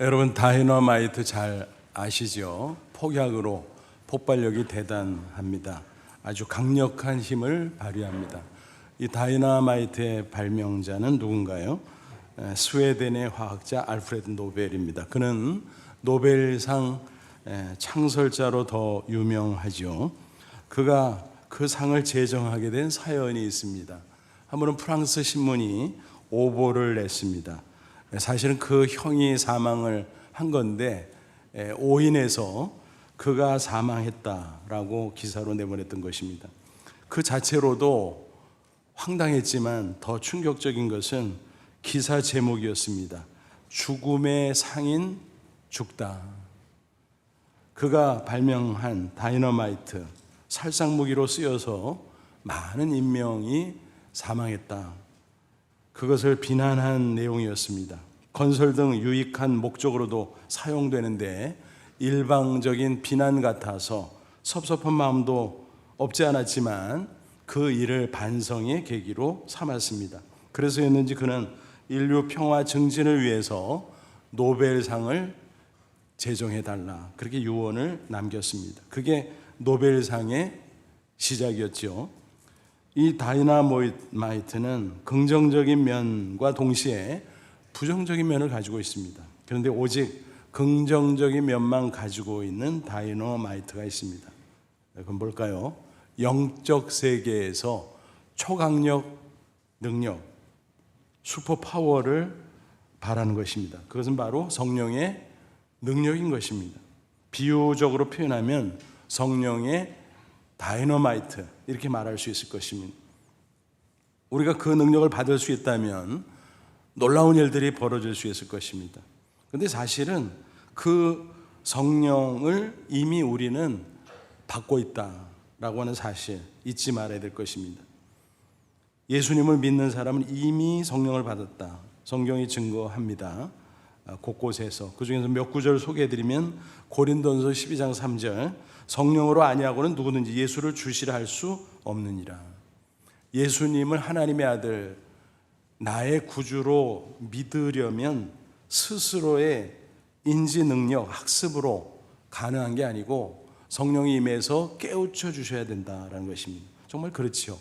여러분 다이너마이트 잘 아시죠? 폭약으로 폭발력이 대단합니다. 아주 강력한 힘을 발휘합니다. 이 다이너마이트의 발명자는 누군가요? 스웨덴의 화학자 알프레드 노벨입니다. 그는 노벨상 창설자로 더 유명하죠. 그가 그 상을 제정하게 된 사연이 있습니다. 한 번은 프랑스 신문이 오보를 냈습니다. 사실은 그 형이 사망을 한 건데 오인해서 그가 사망했다라고 기사로 내보냈던 것입니다. 그 자체로도 황당했지만 더 충격적인 것은 기사 제목이었습니다. 죽음의 상인 죽다. 그가 발명한 다이너마이트, 살상무기로 쓰여서 많은 인명이 사망했다. 그것을 비난한 내용이었습니다. 건설 등 유익한 목적으로도 사용되는데 일방적인 비난 같아서 섭섭한 마음도 없지 않았지만 그 일을 반성의 계기로 삼았습니다. 그래서였는지 그는 인류 평화 증진을 위해서 노벨상을 제정해달라 그렇게 유언을 남겼습니다. 그게 노벨상의 시작이었죠. 이 다이너마이트는 긍정적인 면과 동시에 부정적인 면을 가지고 있습니다. 그런데 오직 긍정적인 면만 가지고 있는 다이너마이트가 있습니다. 그건 뭘까요? 영적 세계에서 초강력 능력, 슈퍼파워를 바라는 것입니다. 그것은 바로 성령의 능력인 것입니다. 비유적으로 표현하면 성령의 다이너마이트 이렇게 말할 수 있을 것입니다. 우리가 그 능력을 받을 수 있다면 놀라운 일들이 벌어질 수 있을 것입니다. 그런데 사실은 그 성령을 이미 우리는 받고 있다라고 하는 사실 잊지 말아야 될 것입니다. 예수님을 믿는 사람은 이미 성령을 받았다. 성경이 증거합니다. 곳곳에서 그 중에서 몇 구절 소개해드리면 고린도전서 12장 3절 성령으로 아니하고는 누구든지 예수를 주시라 할 수 없느니라. 예수님을 하나님의 아들 나의 구주로 믿으려면 스스로의 인지 능력, 학습으로 가능한 게 아니고 성령이 임해서 깨우쳐 주셔야 된다라는 것입니다. 정말 그렇죠.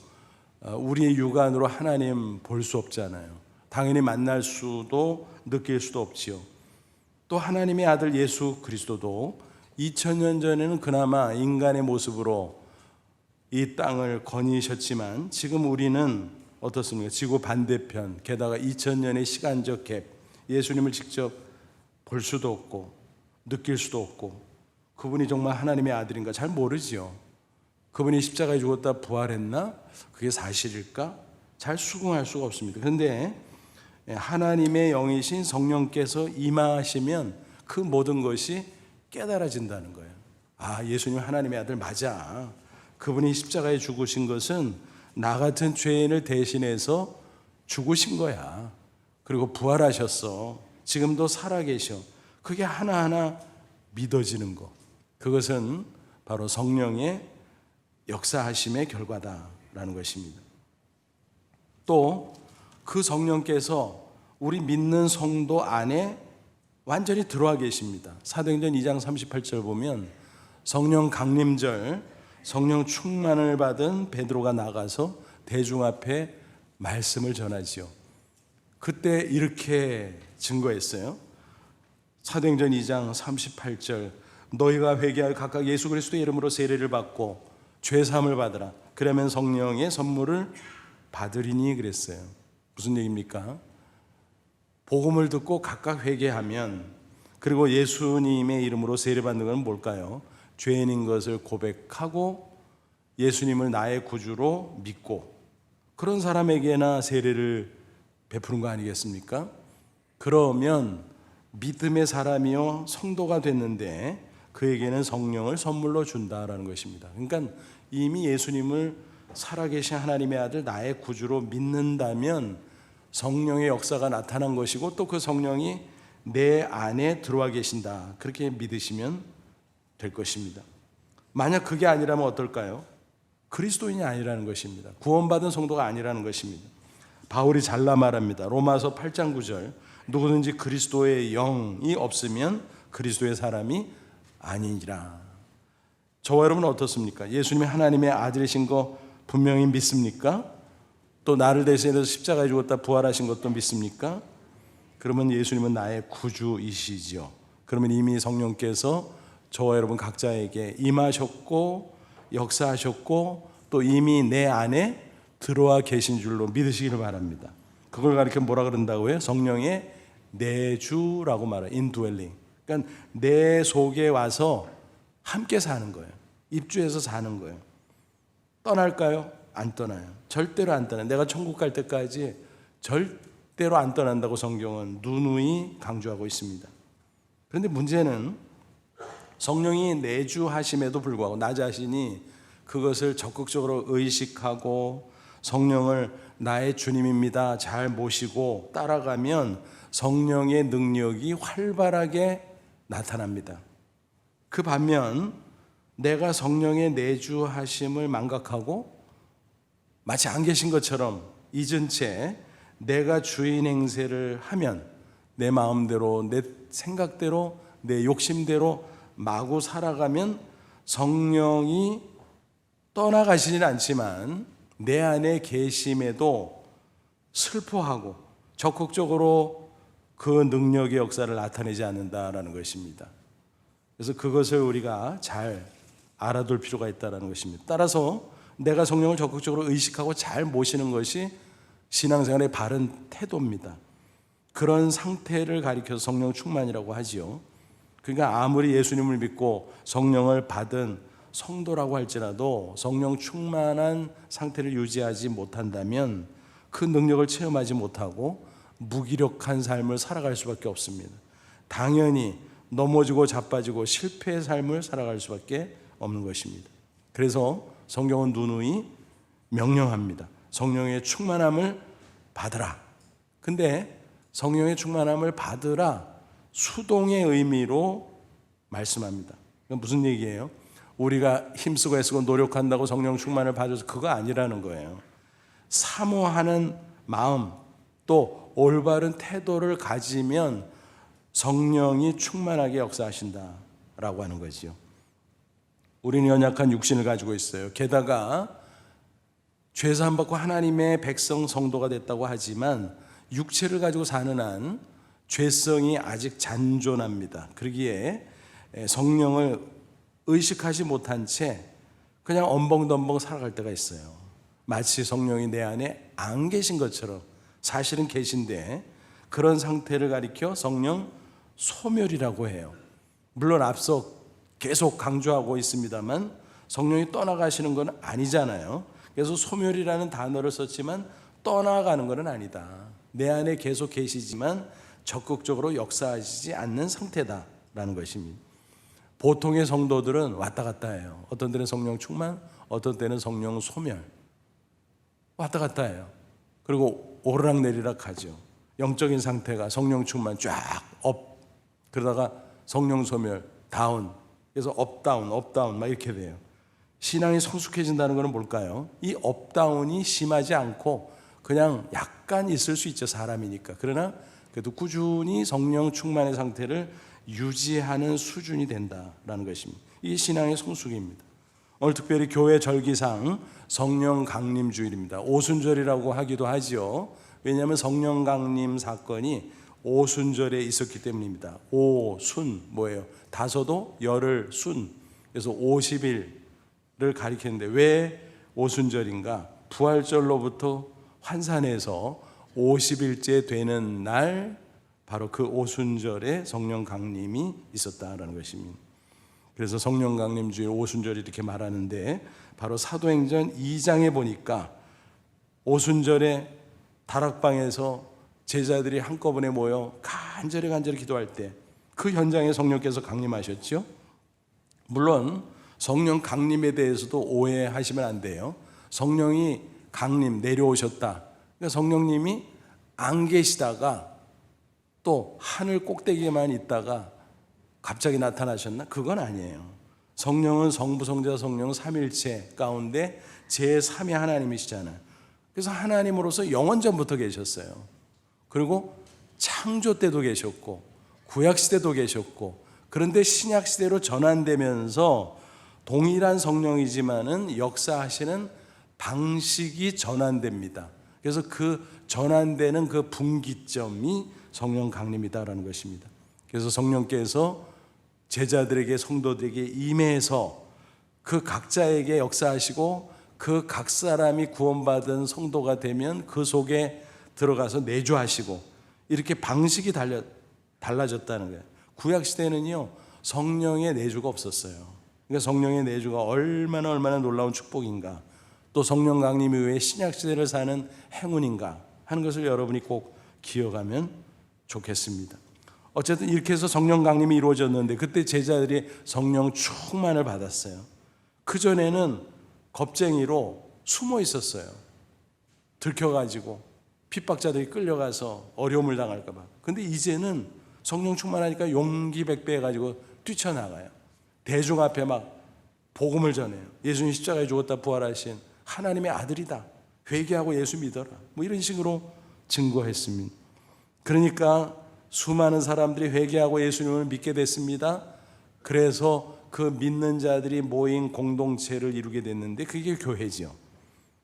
우리의 육안으로 하나님 볼 수 없잖아요. 당연히 만날 수도 느낄 수도 없지요. 또 하나님의 아들 예수 그리스도도 2000년 전에는 그나마 인간의 모습으로 이 땅을 거니셨지만 지금 우리는 어떻습니까? 지구 반대편, 게다가 2000년의 시간적 갭, 예수님을 직접 볼 수도 없고 느낄 수도 없고 그분이 정말 하나님의 아들인가 잘 모르지요. 그분이 십자가에 죽었다 부활했나? 그게 사실일까? 잘 수긍할 수가 없습니다. 그런데 하나님의 영이신 성령께서 임하시면 그 모든 것이 깨달아진다는 거예요. 아, 예수님 하나님의 아들 맞아. 그분이 십자가에 죽으신 것은 나 같은 죄인을 대신해서 죽으신 거야. 그리고 부활하셨어. 지금도 살아계셔. 그게 하나하나 믿어지는 것. 그것은 바로 성령의 역사하심의 결과다라는 것입니다. 또 그 성령께서 우리 믿는 성도 안에 완전히 들어와 계십니다. 사도행전 2장 38절 보면 성령 강림절 성령 충만을 받은 베드로가 나가서 대중 앞에 말씀을 전하지요. 그때 이렇게 증거했어요. 사도행전 2장 38절 너희가 회개하여 각각 예수 그리스도의 이름으로 세례를 받고 죄 사함을 받으라. 그러면 성령의 선물을 받으리니 그랬어요. 무슨 얘기입니까? 복음을 듣고 각각 회개하면 그리고 예수님의 이름으로 세례받는 건 뭘까요? 죄인인 것을 고백하고 예수님을 나의 구주로 믿고 그런 사람에게나 세례를 베푸는 거 아니겠습니까? 그러면 믿음의 사람이요 성도가 됐는데 그에게는 성령을 선물로 준다라는 것입니다. 그러니까 이미 예수님을 살아계신 하나님의 아들 나의 구주로 믿는다면 성령의 역사가 나타난 것이고 또 그 성령이 내 안에 들어와 계신다. 그렇게 믿으시면 될 것입니다. 만약 그게 아니라면 어떨까요? 그리스도인이 아니라는 것입니다. 구원받은 성도가 아니라는 것입니다. 바울이 잘라 말합니다. 로마서 8장 9절 누구든지 그리스도의 영이 없으면 그리스도의 사람이 아니니라. 저와 여러분은 어떻습니까? 예수님이 하나님의 아들이신 거 분명히 믿습니까? 또 나를 대신해서 십자가에 죽었다 부활하신 것도 믿습니까? 그러면 예수님은 나의 구주이시죠. 그러면 이미 성령께서 저와 여러분 각자에게 임하셨고 역사하셨고 또 이미 내 안에 들어와 계신 줄로 믿으시기를 바랍니다. 그걸 가리켜 뭐라 그런다고요? 성령의 내주라고 말해요. indwelling. 그러니까 내 속에 와서 함께 사는 거예요. 입주해서 사는 거예요. 떠날까요? 안 떠나요. 절대로 안 떠나요. 내가 천국 갈 때까지 절대로 안 떠난다고 성경은 누누이 강조하고 있습니다. 그런데 문제는 성령이 내주하심에도 불구하고 나 자신이 그것을 적극적으로 의식하고 성령을 나의 주님입니다 잘 모시고 따라가면 성령의 능력이 활발하게 나타납니다. 그 반면 내가 성령의 내주하심을 망각하고 마치 안 계신 것처럼 잊은 채 내가 주인 행세를 하면 내 마음대로 내 생각대로 내 욕심대로 마구 살아가면 성령이 떠나가시진 않지만 내 안에 계심에도 슬퍼하고 적극적으로 그 능력의 역사를 나타내지 않는다라는 것입니다. 그래서 그것을 우리가 잘 알아둘 필요가 있다는 것입니다. 따라서 내가 성령을 적극적으로 의식하고 잘 모시는 것이 신앙생활의 바른 태도입니다. 그런 상태를 가리켜서 성령 충만이라고 하지요. 그러니까 아무리 예수님을 믿고 성령을 받은 성도라고 할지라도 성령 충만한 상태를 유지하지 못한다면 그 능력을 체험하지 못하고 무기력한 삶을 살아갈 수밖에 없습니다. 당연히 넘어지고 자빠지고 실패의 삶을 살아갈 수밖에 없는 것입니다. 그래서 성경은 누누이 명령합니다. 성령의 충만함을 받으라. 근데 성령의 충만함을 받으라 수동의 의미로 말씀합니다. 그건 무슨 얘기예요? 우리가 힘쓰고 애쓰고 노력한다고 성령 충만을 받아서 그거 아니라는 거예요. 사모하는 마음 또 올바른 태도를 가지면 성령이 충만하게 역사하신다라고 하는 거죠. 우리는 연약한 육신을 가지고 있어요. 게다가 죄사함 받고 하나님의 백성 성도가 됐다고 하지만 육체를 가지고 사는 한 죄성이 아직 잔존합니다. 그러기에 성령을 의식하지 못한 채 그냥 엄벙덤벙 살아갈 때가 있어요. 마치 성령이 내 안에 안 계신 것처럼 사실은 계신데 그런 상태를 가리켜 성령 소멸이라고 해요. 물론 앞서 계속 강조하고 있습니다만 성령이 떠나가시는 건 아니잖아요. 그래서 소멸이라는 단어를 썼지만 떠나가는 건 아니다. 내 안에 계속 계시지만 적극적으로 역사하시지 않는 상태다라는 것입니다. 보통의 성도들은 왔다 갔다 해요. 어떤 때는 성령 충만, 어떤 때는 성령 소멸. 왔다 갔다 해요. 그리고 오르락내리락 하죠. 영적인 상태가 성령 충만 쫙 업, 그러다가 성령 소멸 다운. 그래서 업다운 업다운 막 이렇게 돼요. 신앙이 성숙해진다는 것은 뭘까요? 이 업다운이 심하지 않고 그냥 약간 있을 수 있죠. 사람이니까. 그러나 그래도 꾸준히 성령 충만의 상태를 유지하는 수준이 된다라는 것입니다. 이 신앙의 성숙입니다. 오늘 특별히 교회 절기상 성령 강림 주일입니다. 오순절이라고 하기도 하죠. 왜냐하면 성령 강림 사건이 오순절에 있었기 때문입니다. 오순 뭐예요? 다소도 열흘 순. 그래서 50일을 가리키는데 왜 오순절인가? 부활절로부터 환산해서 50일째 되는 날 바로 그 오순절에 성령 강림이 있었다라는 것입니다. 그래서 성령 강림 주일 오순절 이렇게 말하는데 바로 사도행전 2장에 보니까 오순절에 다락방에서 제자들이 한꺼번에 모여 간절히 기도할 때 그 현장에 성령께서 강림하셨죠. 물론 성령 강림에 대해서도 오해하시면 안 돼요. 성령이 강림 내려오셨다. 그러니까 성령님이 안 계시다가 또 하늘 꼭대기에만 있다가 갑자기 나타나셨나? 그건 아니에요. 성령은 성부, 성자, 성령 삼일체 가운데 제3의 하나님이시잖아요. 그래서 하나님으로서 영원전부터 계셨어요. 그리고 창조 때도 계셨고 구약 시대도 계셨고, 그런데 신약 시대로 전환되면서 동일한 성령이지만은 역사하시는 방식이 전환됩니다. 그래서 그 전환되는 그 분기점이 성령 강림이다라는 것입니다. 그래서 성령께서 제자들에게, 성도들에게 임해서 그 각자에게 역사하시고, 그 각 사람이 구원받은 성도가 되면 그 속에 들어가서 내주하시고, 이렇게 방식이 달라졌다는 거예요. 구약 시대는요, 성령의 내주가 없었어요. 그러니까 성령의 내주가 얼마나 놀라운 축복인가, 또 성령 강림 이후에 신약 시대를 사는 행운인가 하는 것을 여러분이 꼭 기억하면 좋겠습니다. 어쨌든 이렇게 해서 성령 강림이 이루어졌는데, 그때 제자들이 성령 충만을 받았어요. 그전에는 겁쟁이로 숨어 있었어요. 들켜가지고 핍박자들이 끌려가서 어려움을 당할까 봐. 근데 이제는 성령 충만하니까 용기 백배해가지고 뛰쳐나가요. 대중 앞에 막 복음을 전해요. 예수님 십자가에 죽었다 부활하신 하나님의 아들이다, 회개하고 예수 믿어라, 뭐 이런 식으로 증거했습니다. 그러니까 수많은 사람들이 회개하고 예수님을 믿게 됐습니다. 그래서 그 믿는 자들이 모인 공동체를 이루게 됐는데, 그게 교회지요.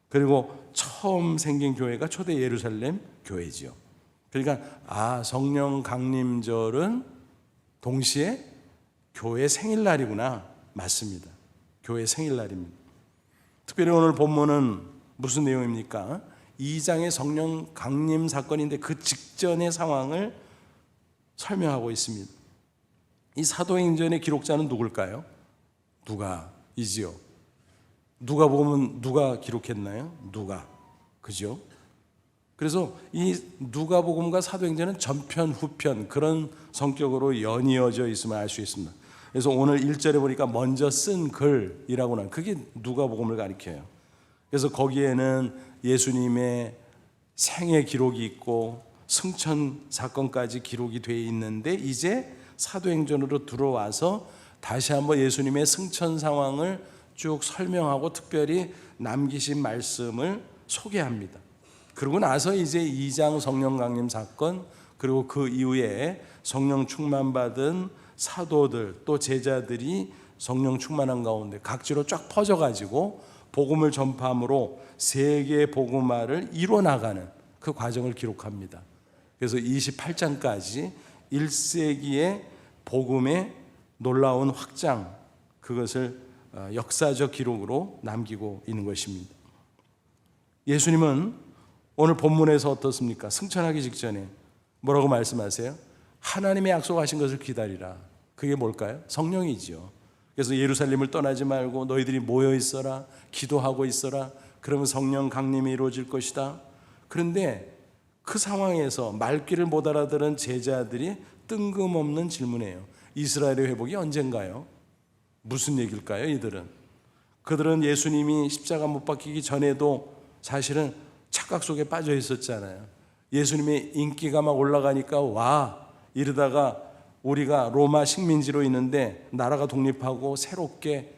그리고 처음 생긴 교회가 초대 예루살렘 교회지요. 그러니까 성령 강림절은 동시에 교회 생일날이구나. 맞습니다. 교회 생일날입니다. 특별히 오늘 본문은 무슨 내용입니까? 2장의 성령 강림 사건인데 그 직전의 상황을 설명하고 있습니다. 이 사도행전의 기록자는 누굴까요? 누가이지요. 누가복음은 누가 기록했나요? 누가. 그죠? 그래서 이 누가복음과 사도행전은 전편 후편 그런 성격으로 연이어져 있음을 알 수 있습니다. 그래서 오늘 1절에 보니까 먼저 쓴 글이라고 하는, 그게 누가복음을 가리켜요. 그래서 거기에는 예수님의 생애 기록이 있고 승천 사건까지 기록이 되어 있는데, 이제 사도행전으로 들어와서 다시 한번 예수님의 승천 상황을 쭉 설명하고 특별히 남기신 말씀을 소개합니다. 그러고 나서 이제 2장 성령 강림 사건, 그리고 그 이후에 성령 충만받은 사도들 또 제자들이 성령 충만한 가운데 각지로 쫙 퍼져가지고 복음을 전파함으로 세계 복음화를 이뤄나가는 그 과정을 기록합니다. 그래서 28장까지 1세기의 복음의 놀라운 확장, 그것을 역사적 기록으로 남기고 있는 것입니다. 예수님은 오늘 본문에서 어떻습니까? 승천하기 직전에 뭐라고 말씀하세요? 하나님의 약속하신 것을 기다리라. 그게 뭘까요? 성령이죠. 그래서 예루살렘을 떠나지 말고 너희들이 모여 있어라, 기도하고 있어라, 그러면 성령 강림이 이루어질 것이다. 그런데 그 상황에서 말귀를 못 알아들은 제자들이 뜬금없는 질문이에요. 이스라엘의 회복이 언젠가요? 무슨 얘기일까요? 그들은 예수님이 십자가 못 박히기 전에도 사실은 착각 속에 빠져 있었잖아요. 예수님의 인기가 막 올라가니까 와, 이러다가 우리가 로마 식민지로 있는데 나라가 독립하고 새롭게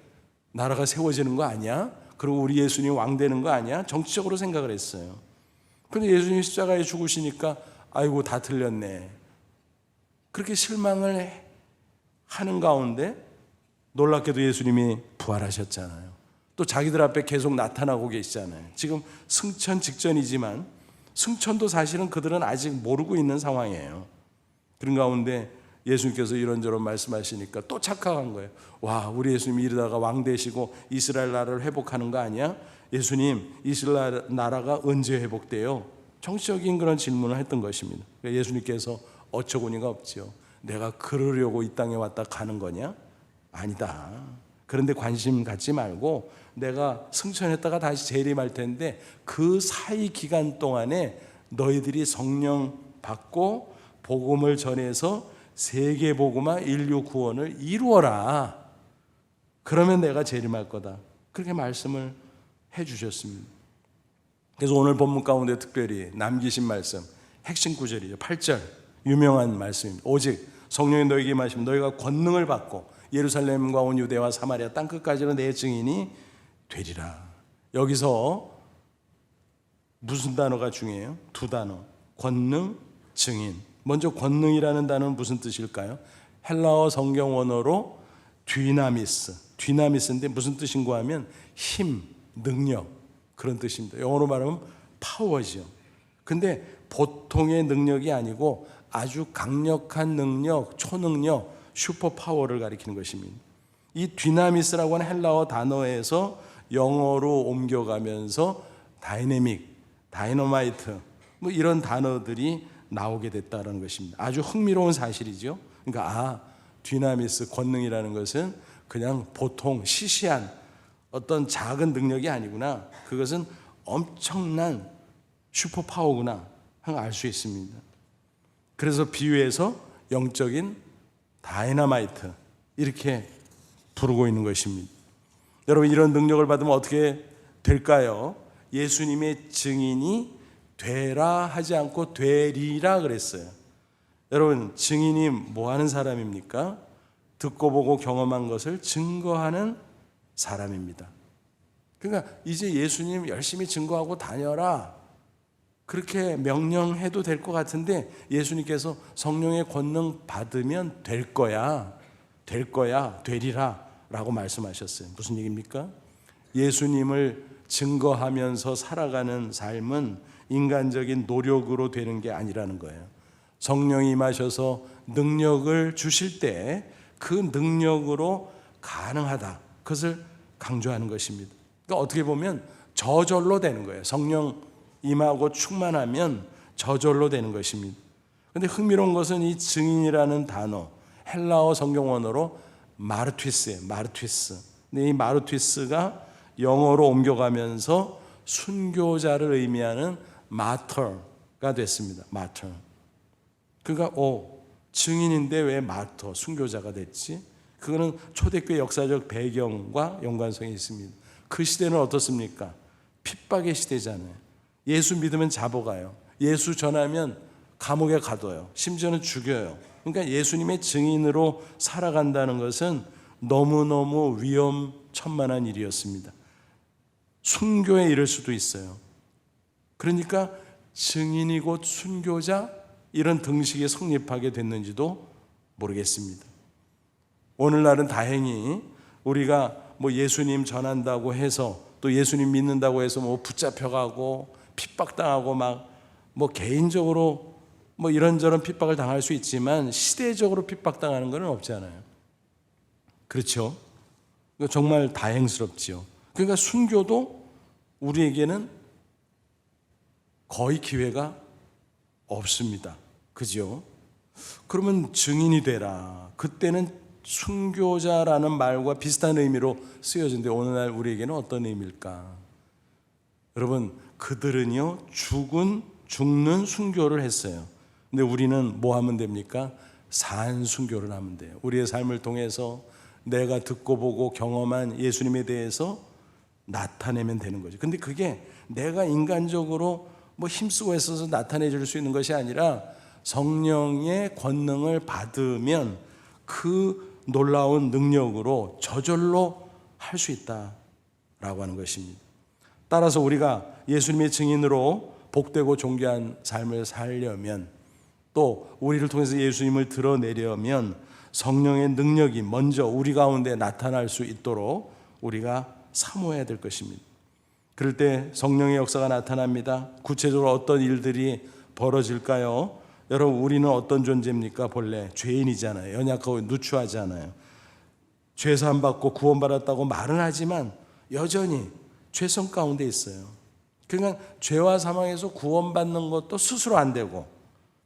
나라가 세워지는 거 아니야? 그리고 우리 예수님 왕 되는 거 아니야? 정치적으로 생각을 했어요. 그런데 예수님 십자가에 죽으시니까 아이고 다 틀렸네. 그렇게 실망을 하는 가운데 놀랍게도 예수님이 부활하셨잖아요. 또 자기들 앞에 계속 나타나고 계시잖아요. 지금 승천 직전이지만 승천도 사실은 그들은 아직 모르고 있는 상황이에요. 그런 가운데 예수님께서 이런저런 말씀하시니까 또 착각한 거예요. 와, 우리 예수님이 이러다가 왕 되시고 이스라엘 나라를 회복하는 거 아니야? 예수님, 이스라엘 나라가 언제 회복돼요? 정치적인 그런 질문을 했던 것입니다. 예수님께서 어처구니가 없죠. 내가 그러려고 이 땅에 왔다 가는 거냐? 아니다. 그런데 관심 갖지 말고 내가 승천했다가 다시 재림할 텐데 그 사이 기간 동안에 너희들이 성령 받고 복음을 전해서 세계 복음화 인류 구원을 이루어라. 그러면 내가 재림할 거다. 그렇게 말씀을 해 주셨습니다. 그래서 오늘 본문 가운데 특별히 남기신 말씀, 핵심 구절이죠. 8절 유명한 말씀입니다. 오직 성령이 너에게 임하시면 너희가 권능을 받고 예루살렘과 온 유대와 사마리아 땅끝까지는 내 증인이 되리라. 여기서 무슨 단어가 중요해요? 두 단어. 권능, 증인. 먼저 권능이라는 단어는 무슨 뜻일까요? 헬라어 성경 원어로 디나미스인데 무슨 뜻인가 하면 힘, 능력 그런 뜻입니다. 영어로 말하면 파워죠. 근데 보통의 능력이 아니고 아주 강력한 능력, 초능력, 슈퍼파워를 가리키는 것입니다. 이 디나미스라고 하는 헬라어 단어에서 영어로 옮겨가면서 다이내믹, 다이너마이트 뭐 이런 단어들이 나오게 됐다는 것입니다. 아주 흥미로운 사실이죠. 그러니까 디나미스, 권능이라는 것은 그냥 보통 시시한 어떤 작은 능력이 아니구나. 그것은 엄청난 슈퍼파워구나 알 수 있습니다. 그래서 비유해서 영적인 다이너마이트 이렇게 부르고 있는 것입니다. 여러분 이런 능력을 받으면 어떻게 될까요? 예수님의 증인이 되라 하지 않고 되리라 그랬어요. 여러분 증인이 뭐 하는 사람입니까? 듣고 보고 경험한 것을 증거하는 사람입니다. 그러니까 이제 예수님 열심히 증거하고 다녀라 그렇게 명령해도 될 것 같은데 예수님께서 성령의 권능 받으면 될 거야, 되리라 라고 말씀하셨어요. 무슨 얘기입니까? 예수님을 증거하면서 살아가는 삶은 인간적인 노력으로 되는 게 아니라는 거예요. 성령이 임하셔서 능력을 주실 때 그 능력으로 가능하다. 그것을 강조하는 것입니다. 그러니까 어떻게 보면 저절로 되는 거예요. 성령 임하고 충만하면 저절로 되는 것입니다. 그런데 흥미로운 것은 이 증인이라는 단어, 헬라어 성경 원어로 마르튀스예요. 마르튀스. 근데 이 마르튀스가 영어로 옮겨가면서 순교자를 의미하는 마터가 됐습니다. 마터. 그러니까 증인인데 왜 마터, 순교자가 됐지? 그거는 초대교회 역사적 배경과 연관성이 있습니다. 그 시대는 어떻습니까? 핍박의 시대잖아요. 예수 믿으면 잡아가요. 예수 전하면 감옥에 가둬요. 심지어는 죽여요. 그러니까 예수님의 증인으로 살아간다는 것은 너무너무 위험천만한 일이었습니다. 순교에 이를 수도 있어요. 그러니까 증인이 곧 순교자 이런 등식이 성립하게 됐는지도 모르겠습니다. 오늘날은 다행히 우리가 뭐 예수님 전한다고 해서 또 예수님 믿는다고 해서 뭐 붙잡혀가고 핍박당하고 막 뭐 개인적으로 뭐 이런저런 핍박을 당할 수 있지만 시대적으로 핍박당하는 건 없잖아요. 그렇죠? 정말 다행스럽지요. 그러니까 순교도 우리에게는 거의 기회가 없습니다. 그죠? 그러면 증인이 되라. 그때는 순교자라는 말과 비슷한 의미로 쓰여진데 오늘날 우리에게는 어떤 의미일까? 여러분 그들은요 죽는 순교를 했어요. 근데 우리는 뭐 하면 됩니까? 산 순교를 하면 돼요. 우리의 삶을 통해서 내가 듣고 보고 경험한 예수님에 대해서 나타내면 되는 거죠. 근데 그게 내가 인간적으로 뭐 힘쓰고 애써서 나타내 줄 수 있는 것이 아니라 성령의 권능을 받으면 그 놀라운 능력으로 저절로 할 수 있다라고 하는 것입니다. 따라서 우리가 예수님의 증인으로 복되고 존귀한 삶을 살려면 또 우리를 통해서 예수님을 드러내려면 성령의 능력이 먼저 우리 가운데 나타날 수 있도록 우리가 사모해야 될 것입니다. 그럴 때 성령의 역사가 나타납니다. 구체적으로 어떤 일들이 벌어질까요? 여러분 우리는 어떤 존재입니까? 본래 죄인이잖아요. 연약하고 누추하잖아요. 죄 사함 받고 구원받았다고 말은 하지만 여전히 죄성 가운데 있어요. 그러니까 죄와 사망에서 구원받는 것도 스스로 안 되고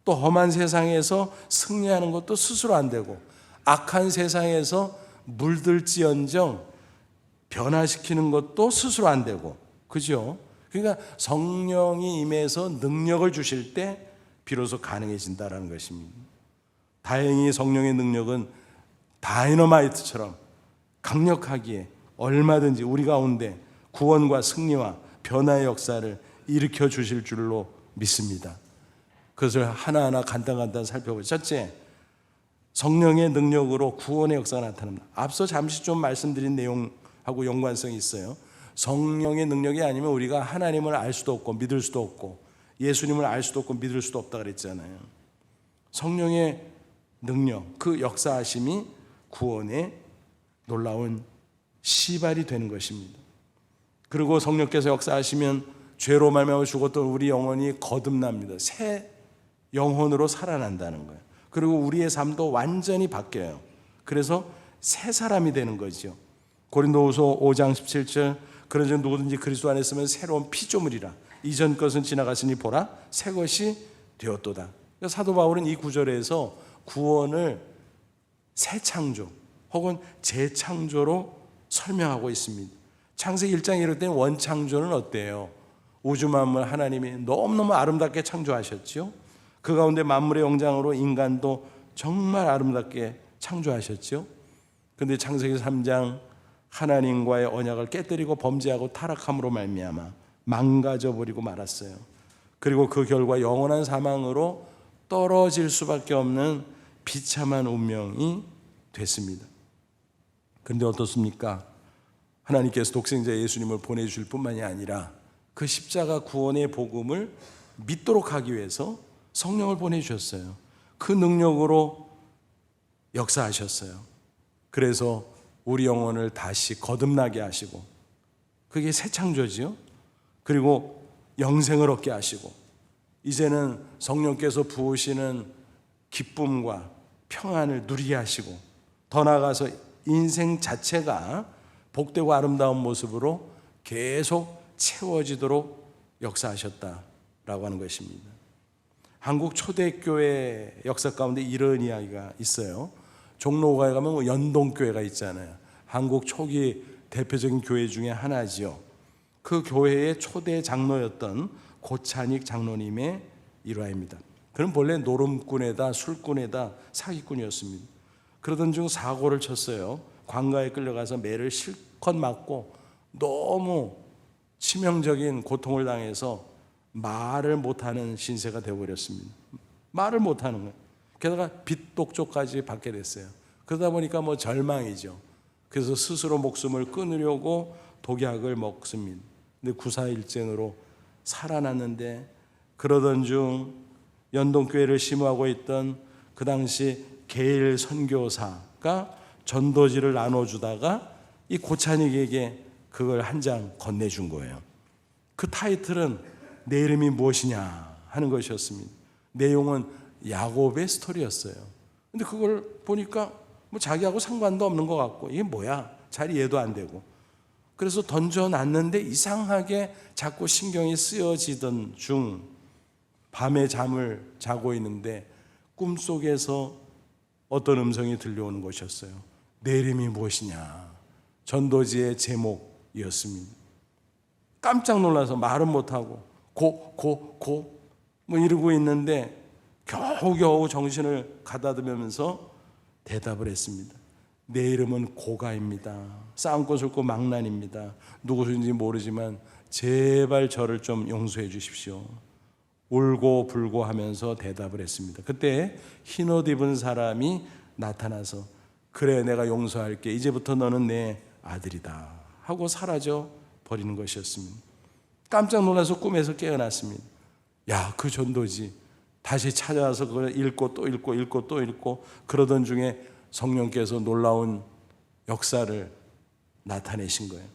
또 험한 세상에서 승리하는 것도 스스로 안 되고 악한 세상에서 물들지언정 변화시키는 것도 스스로 안 되고 그죠? 그러니까 성령이 임해서 능력을 주실 때 비로소 가능해진다는 것입니다. 다행히 성령의 능력은 다이너마이트처럼 강력하기에 얼마든지 우리 가운데 구원과 승리와 변화의 역사를 일으켜 주실 줄로 믿습니다. 그것을 하나하나 간단간단 살펴보죠. 첫째, 성령의 능력으로 구원의 역사가 나타납니다. 앞서 잠시 좀 말씀드린 내용하고 연관성이 있어요. 성령의 능력이 아니면 우리가 하나님을 알 수도 없고 믿을 수도 없고 예수님을 알 수도 없고 믿을 수도 없다 그랬잖아요. 성령의 능력, 그 역사하심이 구원의 놀라운 시발이 되는 것입니다. 그리고 성령께서 역사하시면 죄로 말미암아 죽었던 우리 영혼이 거듭납니다. 새 영혼으로 살아난다는 거예요. 그리고 우리의 삶도 완전히 바뀌어요. 그래서 새 사람이 되는 거죠. 고린도후서 5장 17절, 그런즉 누구든지 그리스도 안에 있으면 새로운 피조물이라. 이전 것은 지나갔으니 보라 새 것이 되었도다. 사도 바울은 이 구절에서 구원을 새 창조 혹은 재창조로 설명하고 있습니다. 창세기 1장 이럴 때는 원창조는 어때요? 우주 만물 하나님이 너무너무 아름답게 창조하셨죠. 그 가운데 만물의 영장으로 인간도 정말 아름답게 창조하셨죠. 그런데 창세기 3장 하나님과의 언약을 깨뜨리고 범죄하고 타락함으로 말미암아 망가져 버리고 말았어요. 그리고 그 결과 영원한 사망으로 떨어질 수밖에 없는 비참한 운명이 됐습니다. 그런데 어떻습니까? 하나님께서 독생자 예수님을 보내주실 뿐만이 아니라 그 십자가 구원의 복음을 믿도록 하기 위해서 성령을 보내주셨어요. 그 능력으로 역사하셨어요. 그래서 우리 영혼을 다시 거듭나게 하시고, 그게 새 창조지요. 그리고 영생을 얻게 하시고, 이제는 성령께서 부으시는 기쁨과 평안을 누리게 하시고, 더 나아가서 인생 자체가 복되고 아름다운 모습으로 계속 채워지도록 역사하셨다라고 하는 것입니다. 한국 초대교회 역사 가운데 이런 이야기가 있어요. 종로가에 가면 연동교회가 있잖아요. 한국 초기 대표적인 교회 중에 하나지요. 그 교회의 초대 장로였던 고찬익 장로님의 일화입니다. 그는 본래 노름꾼에다 술꾼에다 사기꾼이었습니다. 그러던 중 사고를 쳤어요. 관가에 끌려가서 매를 실컷 맞고 너무 치명적인 고통을 당해서 말을 못하는 신세가 되어버렸습니다. 말을 못하는 거예요. 게다가 빚독조까지 받게 됐어요. 그러다 보니까 절망이죠. 그래서 스스로 목숨을 끊으려고 독약을 먹습니다. 근데 구사일전으로 살아났는데, 그러던 중 연동교회를 심호하고 있던 그 당시 게일 선교사가 전도지를 나눠주다가 이 고찬익에게 그걸 한 장 건네준 거예요. 그 타이틀은 내 이름이 무엇이냐 하는 것이었습니다. 내용은 야곱의 스토리였어요. 근데 그걸 보니까 자기하고 상관도 없는 것 같고, 이게 뭐야? 잘 이해도 안 되고. 그래서 던져놨는데 이상하게 자꾸 신경이 쓰여지던 중 밤에 잠을 자고 있는데 꿈속에서 어떤 음성이 들려오는 것이었어요. 내 이름이 무엇이냐? 전도지의 제목이었습니다. 깜짝 놀라서 말은 못하고 이러고 있는데 겨우겨우 정신을 가다듬으면서 대답을 했습니다. 내 이름은 고가입니다. 싸움고 슬고 망난입니다. 누구인지 모르지만 제발 저를 좀 용서해 주십시오. 울고 불고 하면서 대답을 했습니다. 그때 흰옷 입은 사람이 나타나서 그래 내가 용서할게. 이제부터 너는 내 아들이다 하고 사라져 버리는 것이었습니다. 깜짝 놀라서 꿈에서 깨어났습니다. 야, 그 전도지 다시 찾아와서 그걸 읽고 또 읽고 또 읽고 그러던 중에 성령께서 놀라운 역사를 나타내신 거예요.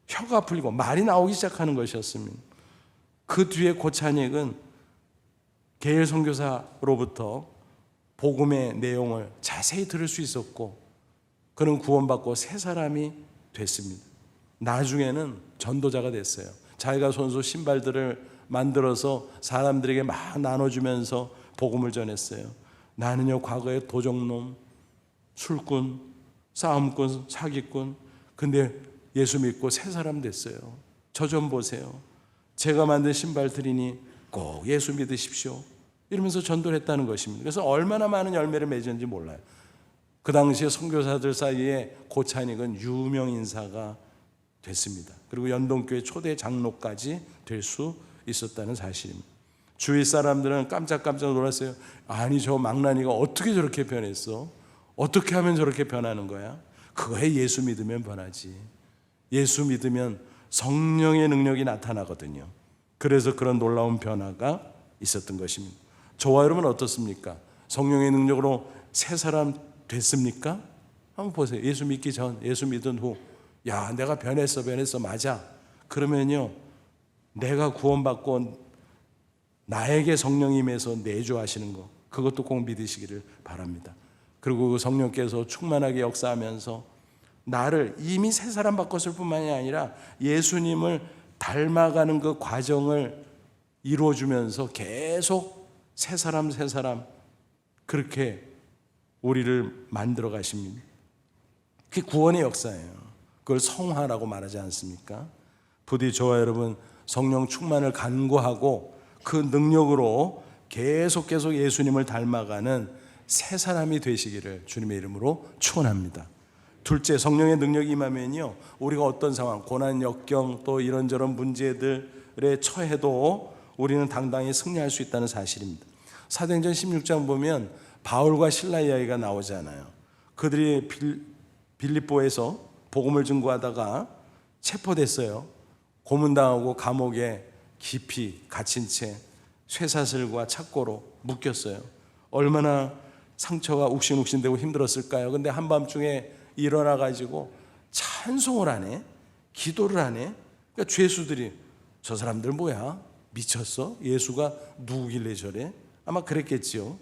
혀가 풀리고 말이 나오기 시작하는 것이었습니다. 그 뒤에 고찬익은 게일 선교사로부터 복음의 내용을 자세히 들을 수 있었고, 그는 구원받고 새 사람이 됐습니다. 나중에는 전도자가 됐어요. 자기가 손수 신발들을 만들어서 사람들에게 막 나눠주면서 복음을 전했어요. 나는요 과거에 도적놈, 술꾼, 싸움꾼, 사기꾼, 근데 예수 믿고 새 사람 됐어요. 저 좀 보세요. 제가 만든 신발들이니 꼭 예수 믿으십시오. 이러면서 전도를 했다는 것입니다. 그래서 얼마나 많은 열매를 맺었는지 몰라요. 그 당시에 선교사들 사이에 고찬익은 유명 인사가 됐습니다. 그리고 연동교회 초대 장로까지 될 수 있었다는 사실입니다. 주위 사람들은 깜짝깜짝 놀랐어요. 아니 저 망나니가 어떻게 저렇게 변했어? 어떻게 하면 저렇게 변하는 거야? 그거에 예수 믿으면 변하지. 예수 믿으면 성령의 능력이 나타나거든요. 그래서 그런 놀라운 변화가 있었던 것입니다. 저와 여러분 어떻습니까? 성령의 능력으로 새 사람 됐습니까? 한번 보세요. 예수 믿기 전, 예수 믿은 후, 야, 내가 변했어, 맞아. 그러면요, 내가 구원받고 나에게 성령이 임해서 내주하시는 거, 그것도 꼭 믿으시기를 바랍니다. 그리고 그 성령께서 충만하게 역사하면서 나를 이미 새 사람 바꿨을 뿐만이 아니라 예수님을 닮아가는 그 과정을 이루어주면서 계속 새 사람 그렇게 우리를 만들어 가십니다. 그게 구원의 역사예요. 그걸 성화라고 말하지 않습니까? 부디 저와 여러분 성령 충만을 간구하고 그 능력으로 계속 예수님을 닮아가는 새 사람이 되시기를 주님의 이름으로 축원합니다. 둘째, 성령의 능력이 임하면요, 우리가 어떤 상황, 고난, 역경, 또 이런저런 문제들에 처해도 우리는 당당히 승리할 수 있다는 사실입니다. 사도행전 16장 보면 바울과 실라 이야기가 나오잖아요. 그들이 빌립보에서 복음을 증거하다가 체포됐어요. 고문당하고 감옥에 깊이 갇힌 채 쇠사슬과 착고로 묶였어요. 얼마나 상처가 욱신욱신되고 힘들었을까요? 근데 한밤중에 일어나가지고 찬송을 하네, 기도를 하네. 그러니까 죄수들이, 저 사람들 뭐야? 미쳤어? 예수가 누구길래 저래? 아마 그랬겠지요.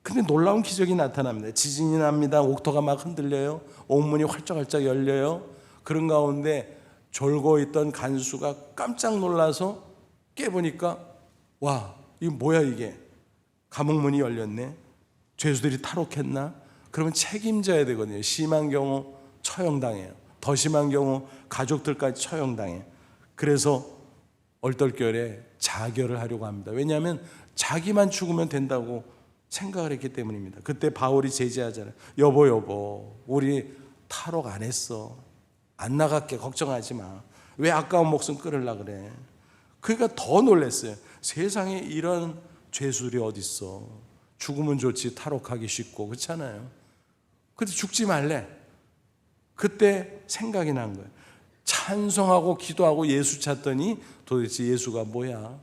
근데 놀라운 기적이 나타납니다. 지진이 납니다. 옥토가 막 흔들려요. 옥문이 활짝활짝 열려요. 그런 가운데 졸고 있던 간수가 깜짝 놀라서 깨보니까, 와, 이거 뭐야 이게? 감옥문이 열렸네. 죄수들이 탈옥했나? 그러면 책임져야 되거든요. 심한 경우 처형당해요. 더 심한 경우 가족들까지 처형당해요. 그래서 얼떨결에 자결을 하려고 합니다. 왜냐하면 자기만 죽으면 된다고 생각을 했기 때문입니다. 그때 바울이 제지하잖아요. 여보, 우리 탈옥 안 했어. 안 나갈게, 걱정하지 마. 왜 아까운 목숨 끊으려고 그래? 그러니까 더 놀랐어요. 세상에 이런 죄수들이 어딨어. 죽으면 좋지, 탈옥하기 쉽고, 그렇잖아요. 근데 죽지 말래. 그때 생각이 난 거예요. 찬송하고 기도하고 예수 찾더니 도대체 예수가 뭐야?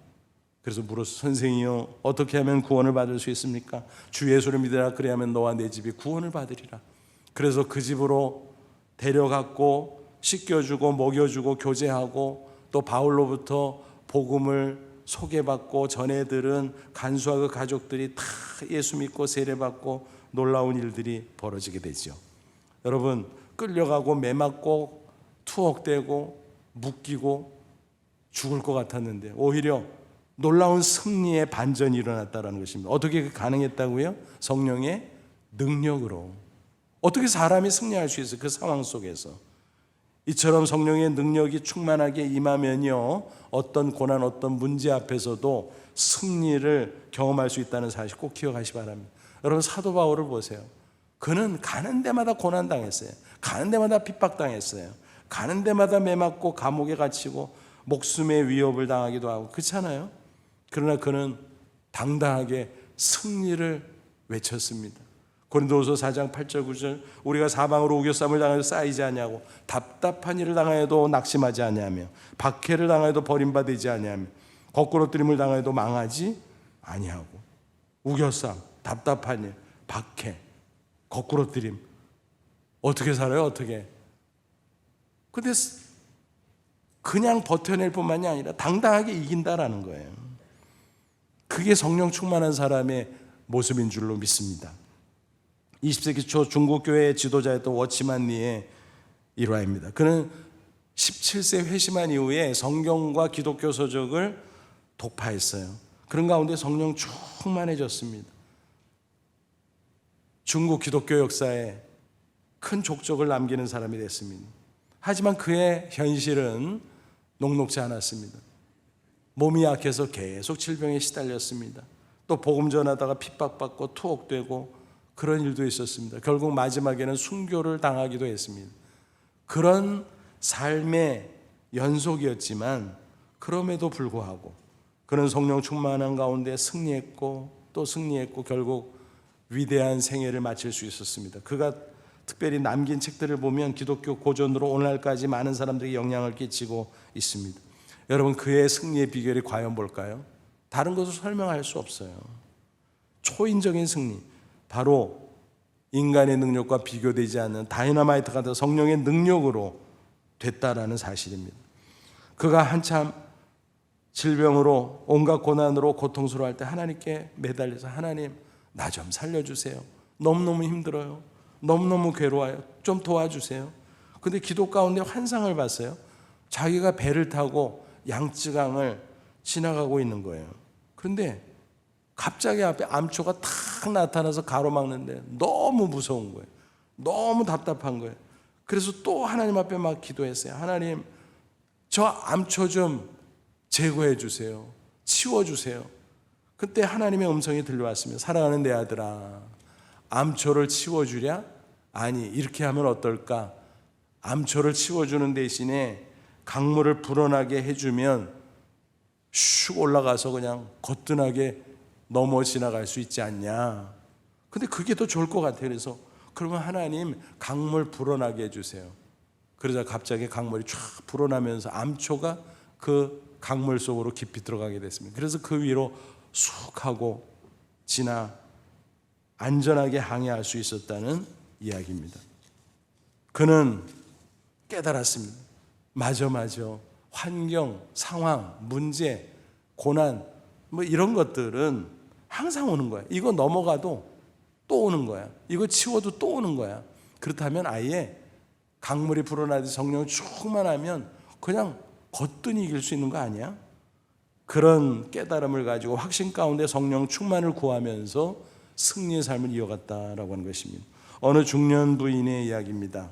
그래서 물었어. 선생이요, 어떻게 하면 구원을 받을 수 있습니까? 주 예수를 믿으라. 그래야만 너와 내 집이 구원을 받으리라. 그래서 그 집으로 데려갔고 씻겨주고 먹여주고 교제하고 또 바울로부터 복음을 소개받고 전해들은 간수와 그 가족들이 다 예수 믿고 세례받고 놀라운 일들이 벌어지게 되죠. 여러분, 끌려가고 매맞고 투옥되고 묶이고 죽을 것 같았는데 오히려 놀라운 승리의 반전이 일어났다는 것입니다. 어떻게 가능했다고요? 성령의 능력으로. 어떻게 사람이 승리할 수 있어요? 그 상황 속에서. 이처럼 성령의 능력이 충만하게 임하면요, 어떤 고난, 어떤 문제 앞에서도 승리를 경험할 수 있다는 사실 꼭 기억하시기 바랍니다. 여러분, 사도 바울을 보세요. 그는 가는 데마다 고난당했어요. 가는 데마다 핍박당했어요. 가는 데마다 매맞고 감옥에 갇히고 목숨의 위협을 당하기도 하고, 그렇잖아요. 그러나 그는 당당하게 승리를 외쳤습니다. 고린도후서 4장 8절 9절, 우리가 사방으로 우겨쌈을 당해도 쌓이지 아니하고 답답한 일을 당하여도 낙심하지 아니하며 박해를 당하여도 버림받지 아니하며 거꾸로뜨림을 당하여도 망하지 아니하고. 우겨쌈, 답답한 일, 박해, 거꾸로뜨림. 어떻게 살아요? 어떻게? 근데 그냥 버텨낼 뿐만이 아니라 당당하게 이긴다라는 거예요. 그게 성령 충만한 사람의 모습인 줄로 믿습니다. 20세기 초 중국 교회의 지도자였던 워치만 리의 일화입니다. 그는 17세 회심한 이후에 성경과 기독교 서적을 독파했어요. 그런 가운데 성령 충만해졌습니다. 중국 기독교 역사에 큰 족적을 남기는 사람이 됐습니다. 하지만 그의 현실은 녹록지 않았습니다. 몸이 약해서 계속 질병에 시달렸습니다. 또 복음 전하다가 핍박받고 투옥되고 그런 일도 있었습니다. 결국 마지막에는 순교를 당하기도 했습니다. 그런 삶의 연속이었지만 그럼에도 불구하고 그는 성령 충만한 가운데 승리했고 또 승리했고 결국 위대한 생애를 마칠 수 있었습니다. 그가 특별히 남긴 책들을 보면 기독교 고전으로 오늘날까지 많은 사람들에게 영향을 끼치고 있습니다. 여러분, 그의 승리의 비결이 과연 뭘까요? 다른 것을 설명할 수 없어요. 초인적인 승리, 바로 인간의 능력과 비교되지 않는 다이너마이트 같은 성령의 능력으로 됐다라는 사실입니다. 그가 한참 질병으로 온갖 고난으로 고통스러워할 때 하나님께 매달려서 하나님 나 좀 살려주세요. 너무너무 힘들어요. 너무너무 괴로워요. 좀 도와주세요. 근데 기도 가운데 환상을 봤어요. 자기가 배를 타고 양쯔강을 지나가고 있는 거예요. 그런데 갑자기 앞에 암초가 탁 나타나서 가로막는데 너무 무서운 거예요. 너무 답답한 거예요. 그래서 또 하나님 앞에 막 기도했어요. 하나님, 저 암초 좀 제거해 주세요. 치워 주세요. 그때 하나님의 음성이 들려왔습니다. 사랑하는 내 아들아, 암초를 치워주랴? 아니, 이렇게 하면 어떨까? 암초를 치워주는 대신에 강물을 불어나게 해주면 슉 올라가서 그냥 거뜬하게 넘어 지나갈 수 있지 않냐? 근데 그게 더 좋을 것 같아요. 그래서 그러면 하나님 강물 불어나게 해주세요. 그러자 갑자기 강물이 쫙 불어나면서 암초가 그 강물 속으로 깊이 들어가게 됐습니다. 그래서 그 위로 쑥 하고 지나 안전하게 항해할 수 있었다는 이야기입니다. 그는 깨달았습니다. 맞아. 환경, 상황, 문제, 고난 뭐 이런 것들은 항상 오는 거야. 이거 넘어가도 또 오는 거야. 이거 치워도 또 오는 거야. 그렇다면 아예 강물이 불어나듯이 성령 충만하면 그냥 거뜬히 이길 수 있는 거 아니야? 그런 깨달음을 가지고 확신 가운데 성령 충만을 구하면서 승리의 삶을 이어갔다라고 하는 것입니다. 어느 중년 부인의 이야기입니다.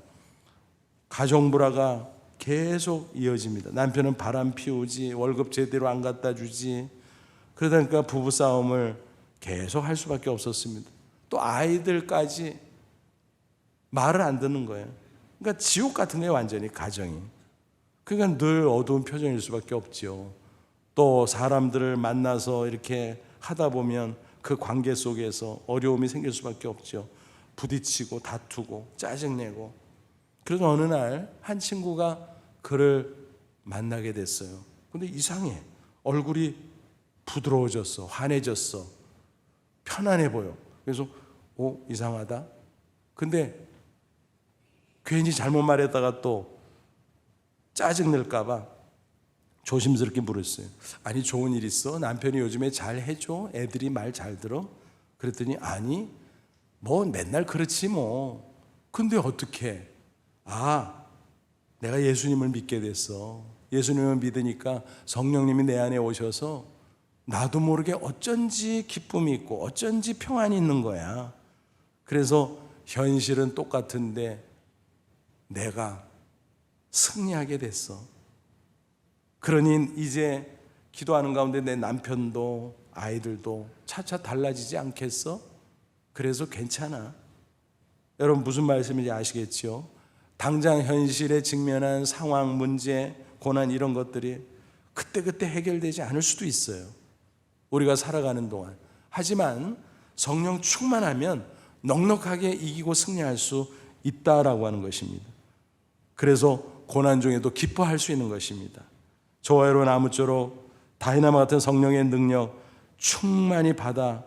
가정 불화가 계속 이어집니다. 남편은 바람 피우지, 월급 제대로 안 갖다 주지. 그러다 보니까 부부싸움을 계속 할 수밖에 없었습니다. 또 아이들까지 말을 안 듣는 거예요. 그러니까 지옥 같은 거예요, 완전히 가정이. 그러니까 늘 어두운 표정일 수밖에 없죠. 또 사람들을 만나서 이렇게 하다 보면 그 관계 속에서 어려움이 생길 수밖에 없죠. 부딪히고 다투고 짜증내고. 그래서 어느 날 한 친구가 그를 만나게 됐어요. 근데 이상해. 얼굴이 부드러워졌어. 환해졌어. 편안해 보여. 그래서 이상하다. 근데 괜히 잘못 말했다가 또 짜증낼까 봐 조심스럽게 물었어요. 아니, 좋은 일 있어? 남편이 요즘에 잘 해줘? 애들이 말 잘 들어? 그랬더니 아니, 뭐 맨날 그렇지 뭐. 근데 어떻게? 내가 예수님을 믿게 됐어. 예수님을 믿으니까 성령님이 내 안에 오셔서 나도 모르게 어쩐지 기쁨이 있고 어쩐지 평안이 있는 거야. 그래서 현실은 똑같은데 내가 승리하게 됐어. 그러니 이제 기도하는 가운데 내 남편도 아이들도 차차 달라지지 않겠어? 그래서 괜찮아. 여러분 무슨 말씀인지 아시겠죠? 당장 현실에 직면한 상황, 문제, 고난 이런 것들이 그때그때 해결되지 않을 수도 있어요. 우리가 살아가는 동안. 하지만 성령 충만하면 넉넉하게 이기고 승리할 수 있다라고 하는 것입니다. 그래서 고난 중에도 기뻐할 수 있는 것입니다. 저와 여러분 아무쪼록 다이나마 같은 성령의 능력 충만히 받아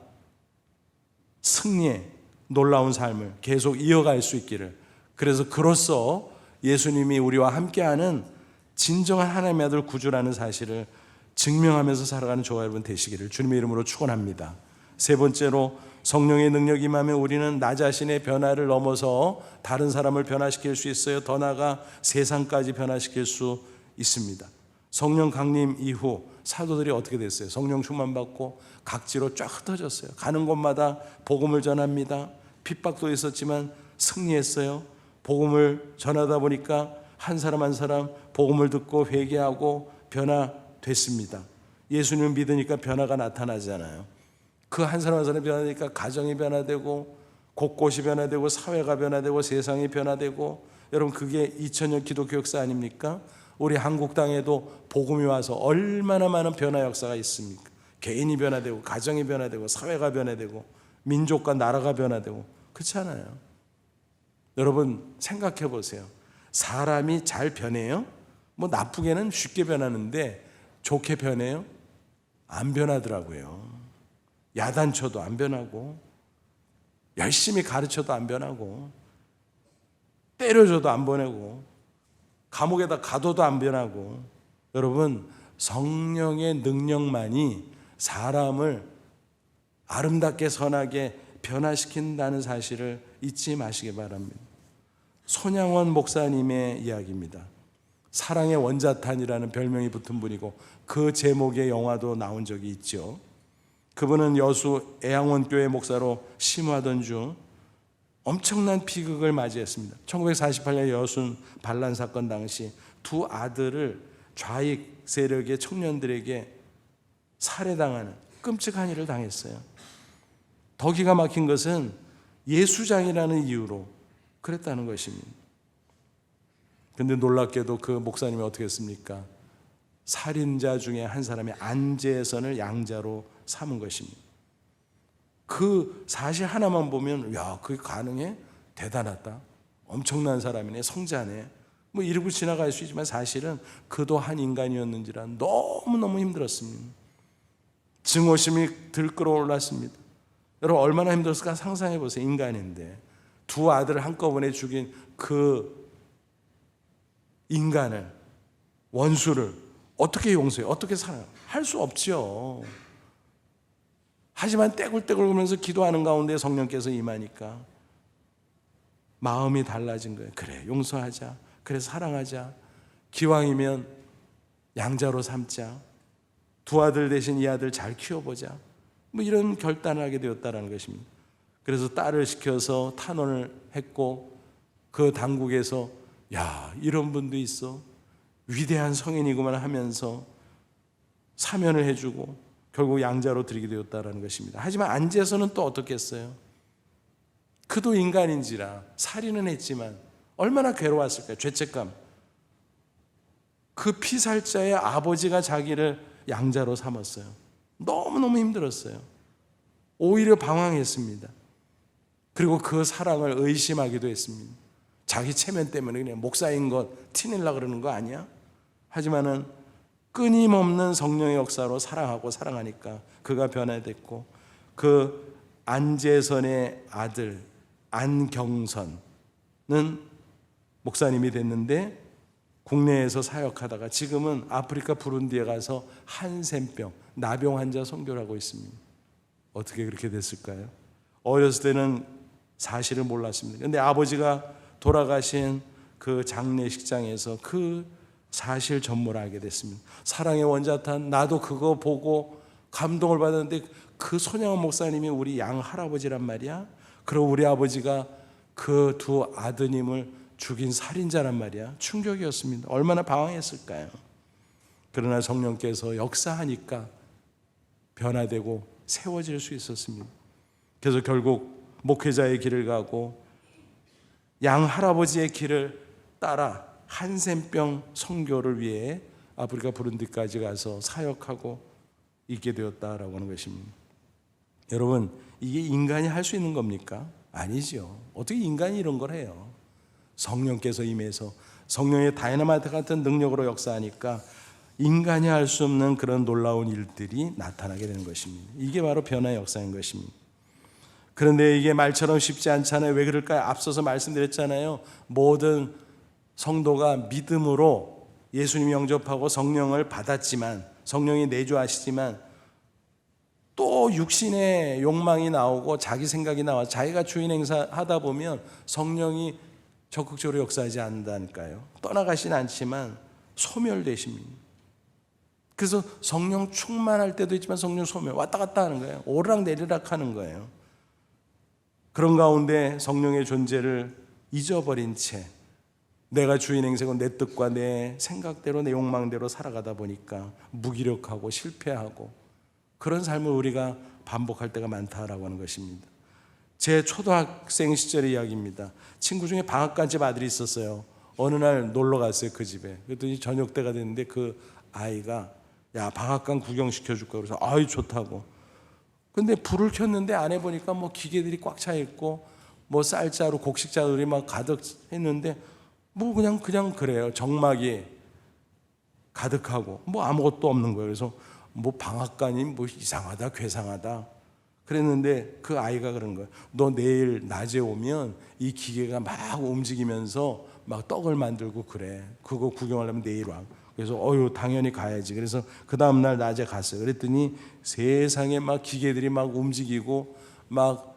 승리의 놀라운 삶을 계속 이어갈 수 있기를, 그래서 그로써 예수님이 우리와 함께하는 진정한 하나님의 아들 구주라는 사실을 증명하면서 살아가는 저와 여러분 되시기를 주님의 이름으로 축원합니다. 세 번째로 성령의 능력이 임하면 우리는 나 자신의 변화를 넘어서 다른 사람을 변화시킬 수 있어요. 더 나아가 세상까지 변화시킬 수 있습니다. 성령 강림 이후 사도들이 어떻게 됐어요? 성령 충만 받고 각지로 쫙 흩어졌어요. 가는 곳마다 복음을 전합니다. 핍박도 있었지만 승리했어요. 복음을 전하다 보니까 한 사람 한 사람 복음을 듣고 회개하고 변화됐습니다. 예수님을 믿으니까 변화가 나타나잖아요. 그 한 사람 한 사람이 변화되니까 가정이 변화되고 곳곳이 변화되고 사회가 변화되고 세상이 변화되고, 여러분 그게 2000년 기독교 역사 아닙니까? 우리 한국 땅에도 복음이 와서 얼마나 많은 변화 역사가 있습니까? 개인이 변화되고 가정이 변화되고 사회가 변화되고 민족과 나라가 변화되고 그렇지 않아요? 여러분 생각해 보세요. 사람이 잘 변해요? 뭐 나쁘게는 쉽게 변하는데 좋게 변해요? 안 변하더라고요. 야단쳐도 안 변하고, 열심히 가르쳐도 안 변하고, 때려줘도 안 보내고, 감옥에다 가둬도 안 변하고. 여러분, 성령의 능력만이 사람을 아름답게 선하게 변화시킨다는 사실을 잊지 마시기 바랍니다. 손양원 목사님의 이야기입니다. 사랑의 원자탄이라는 별명이 붙은 분이고 그 제목의 영화도 나온 적이 있죠. 그분은 여수 애양원교회 목사로 심화하던 중 엄청난 비극을 맞이했습니다. 1948년 여순 반란 사건 당시 두 아들을 좌익 세력의 청년들에게 살해당하는 끔찍한 일을 당했어요. 더 기가 막힌 것은 예수장이라는 이유로 그랬다는 것입니다. 그런데 놀랍게도 그 목사님이 어떻게 했습니까? 살인자 중에 한 사람의 안재선을 양자로 삼은 것입니다. 그 사실 하나만 보면 야, 그게 가능해? 대단하다. 엄청난 사람이네. 성자네. 뭐 이러고 지나갈 수 있지만 사실은 그도 한 인간이었는지라 너무너무 힘들었습니다. 증오심이 들끓어올랐습니다. 여러분 얼마나 힘들었을까 상상해 보세요. 인간인데 두 아들을 한꺼번에 죽인 그 인간을, 원수를 어떻게 용서해? 어떻게 살아요? 할 수 없죠. 하지만 떼굴떼굴 울면서 기도하는 가운데 성령께서 임하니까 마음이 달라진 거예요. 그래, 용서하자. 그래, 사랑하자. 기왕이면 양자로 삼자. 두 아들 대신 이 아들 잘 키워보자. 뭐 이런 결단을 하게 되었다는 것입니다. 그래서 딸을 시켜서 탄원을 했고 그 당국에서 야, 이런 분도 있어. 위대한 성인이구만 하면서 사면을 해주고 결국 양자로 드리게 되었다는 것입니다. 하지만 안재선은 또 어떻게 했어요? 그도 인간인지라 살인은 했지만 얼마나 괴로웠을까요? 죄책감. 그 피살자의 아버지가 자기를 양자로 삼았어요. 너무너무 힘들었어요. 오히려 방황했습니다. 그리고 그 사랑을 의심하기도 했습니다. 자기 체면 때문에 그냥 목사인 것 티내려고 그러는 거 아니야? 하지만은 끊임없는 성령의 역사로 사랑하고 사랑하니까 그가 변화됐고 그 안재선의 아들 안경선은 목사님이 됐는데 국내에서 사역하다가 지금은 아프리카 부룬디에 가서 한센병, 나병 환자 선교를 하고 있습니다. 어떻게 그렇게 됐을까요? 어렸을 때는 사실을 몰랐습니다. 그런데 아버지가 돌아가신 그 장례식장에서 그 사실 전모를 알게 됐습니다. 사랑의 원자탄, 나도 그거 보고 감동을 받았는데 그 손양원 목사님이 우리 양 할아버지란 말이야. 그리고 우리 아버지가 그 두 아드님을 죽인 살인자란 말이야. 충격이었습니다. 얼마나 방황했을까요? 그러나 성령께서 역사하니까 변화되고 세워질 수 있었습니다. 그래서 결국 목회자의 길을 가고 양 할아버지의 길을 따라 한센병 선교를 위해 아프리카 부룬디까지 가서 사역하고 있게 되었다라고 하는 것입니다. 여러분, 이게 인간이 할 수 있는 겁니까? 아니죠. 어떻게 인간이 이런 걸 해요? 성령께서 임해서 성령의 다이너마이트 같은 능력으로 역사하니까 인간이 할 수 없는 그런 놀라운 일들이 나타나게 되는 것입니다. 이게 바로 변화의 역사인 것입니다. 그런데 이게 말처럼 쉽지 않잖아요. 왜 그럴까요? 앞서서 말씀드렸잖아요. 모든 성도가 믿음으로 예수님 영접하고 성령을 받았지만, 성령이 내주하시지만 또 육신의 욕망이 나오고 자기 생각이 나와 자기가 주인 행사하다 보면 성령이 적극적으로 역사하지 않는다니까요. 떠나가진 않지만 소멸되십니다. 그래서 성령 충만할 때도 있지만 성령 소멸, 왔다 갔다 하는 거예요. 오르락 내리락 하는 거예요. 그런 가운데 성령의 존재를 잊어버린 채 내가 주인 행세고 내 뜻과 내 생각대로 내 욕망대로 살아가다 보니까 무기력하고 실패하고 그런 삶을 우리가 반복할 때가 많다라고 하는 것입니다. 제 초등학생 시절의 이야기입니다. 친구 중에 방앗간집 아들이 있었어요. 어느 날 놀러 갔어요, 그 집에. 그랬더니 저녁 때가 됐는데 그 아이가 야, 방앗간 구경시켜줄까? 그래서 아유, 좋다고. 근데 불을 켰는데 안에 보니까 뭐 기계들이 꽉 차 있고 뭐 쌀자루, 곡식자루들이 막 가득 했는데 뭐 그냥 그래요. 정막이 가득하고 뭐 아무것도 없는 거예요. 그래서 뭐 방앗간이 뭐 이상하다, 괴상하다. 그랬는데 그 아이가 그런 거예요. 너 내일 낮에 오면 이 기계가 막 움직이면서 막 떡을 만들고 그래. 그거 구경하려면 내일 와. 그래서 당연히 가야지. 그래서 그 다음날 낮에 갔어요. 그랬더니 세상에 막 기계들이 막 움직이고 막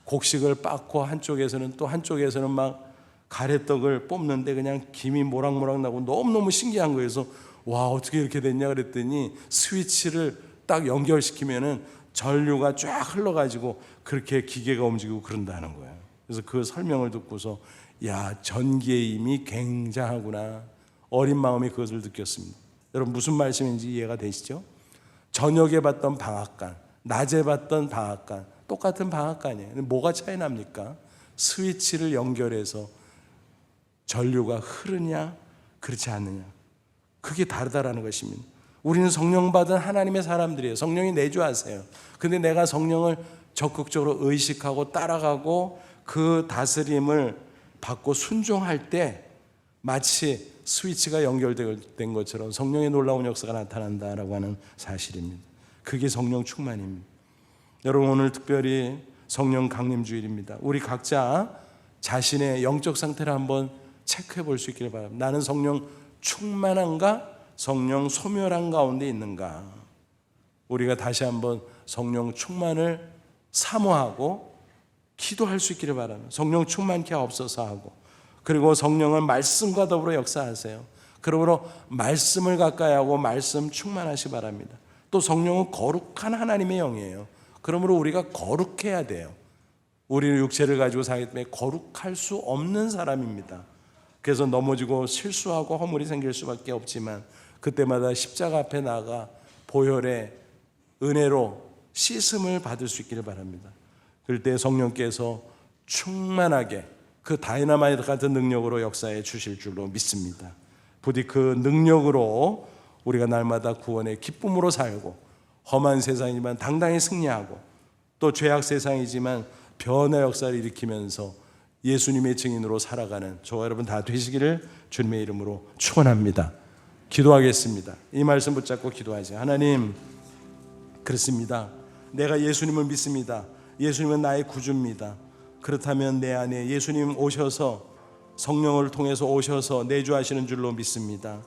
곡식을 빻고 한쪽에서는 또 한쪽에서는 막 가래떡을 뽑는데 그냥 김이 모락모락 나고 너무너무 신기한 거예요. 그래서 와, 어떻게 이렇게 됐냐 그랬더니 스위치를 딱 연결시키면은 전류가 쫙 흘러가지고 그렇게 기계가 움직이고 그런다는 거예요. 그래서 그 설명을 듣고서 야, 전기의 힘이 굉장하구나. 어린 마음이 그것을 느꼈습니다. 여러분 무슨 말씀인지 이해가 되시죠? 저녁에 봤던 방앗간, 낮에 봤던 방앗간 똑같은 방앗간이에요. 뭐가 차이 납니까? 스위치를 연결해서 전류가 흐르냐 그렇지 않느냐, 그게 다르다라는 것입니다. 우리는 성령 받은 하나님의 사람들이에요. 성령이 내주하세요. 근데 내가 성령을 적극적으로 의식하고 따라가고 그 다스림을 받고 순종할 때 마치 스위치가 연결된 것처럼 성령의 놀라운 역사가 나타난다라고 하는 사실입니다. 그게 성령 충만입니다. 여러분 오늘 특별히 성령 강림 주일입니다. 우리 각자 자신의 영적 상태를 한번 체크해 볼 수 있기를 바랍니다. 나는 성령 충만한가? 성령 소멸한 가운데 있는가? 우리가 다시 한번 성령 충만을 사모하고 기도할 수 있기를 바랍니다. 성령 충만케 하옵소서 하고, 그리고 성령은 말씀과 더불어 역사하세요. 그러므로 말씀을 가까이 하고 말씀 충만하시 바랍니다. 또 성령은 거룩한 하나님의 영이에요. 그러므로 우리가 거룩해야 돼요. 우리는 육체를 가지고 살기 때문에 거룩할 수 없는 사람입니다. 그래서 넘어지고 실수하고 허물이 생길 수밖에 없지만 그때마다 십자가 앞에 나가 보혈의 은혜로 씻음을 받을 수 있기를 바랍니다. 그럴 때 성령께서 충만하게 그 다이너마이트 같은 능력으로 역사해 주실 줄로 믿습니다. 부디 그 능력으로 우리가 날마다 구원의 기쁨으로 살고, 험한 세상이지만 당당히 승리하고, 또 죄악 세상이지만 변화의 역사를 일으키면서 예수님의 증인으로 살아가는 저와 여러분 다 되시기를 주님의 이름으로 축원합니다. 기도하겠습니다. 이 말씀 붙잡고 기도하죠. 하나님, 그렇습니다. 내가 예수님을 믿습니다. 예수님은 나의 구주입니다. 그렇다면 내 안에 예수님 오셔서 성령을 통해서 오셔서 내주하시는 줄로 믿습니다.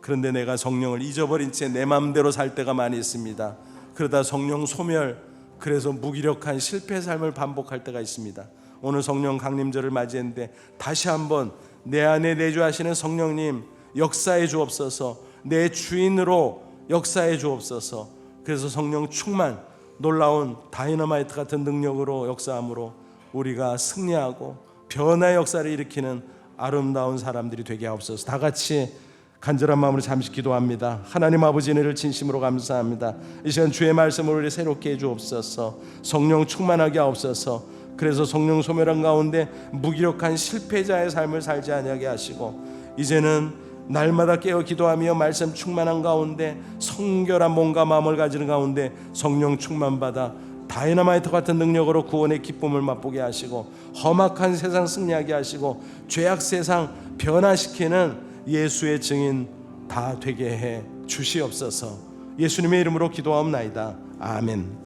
그런데 내가 성령을 잊어버린 채 내 마음대로 살 때가 많이 있습니다. 그러다 성령 소멸, 그래서 무기력한 실패 삶을 반복할 때가 있습니다. 오늘 성령 강림절을 맞이했는데 다시 한번 내 안에 내주하시는 성령님 역사해 주옵소서, 내 주인으로 역사해 주옵소서. 그래서 성령 충만, 놀라운 다이너마이트 같은 능력으로 역사함으로 우리가 승리하고 변화의 역사를 일으키는 아름다운 사람들이 되게 하옵소서. 다 같이 간절한 마음으로 잠시 기도합니다. 하나님 아버지 은혜를 진심으로 감사합니다. 이 시간 주의 말씀을 우리 새롭게 해 주옵소서. 성령 충만하게 하옵소서. 그래서 성령 소멸한 가운데 무기력한 실패자의 삶을 살지 아니하게 하시고, 이제는 날마다 깨어 기도하며 말씀 충만한 가운데 성결한 몸과 마음을 가지는 가운데 성령 충만받아 다이너마이트 같은 능력으로 구원의 기쁨을 맛보게 하시고, 험악한 세상 승리하게 하시고, 죄악 세상 변화시키는 예수의 증인 다 되게 해 주시옵소서. 예수님의 이름으로 기도하옵나이다. 아멘.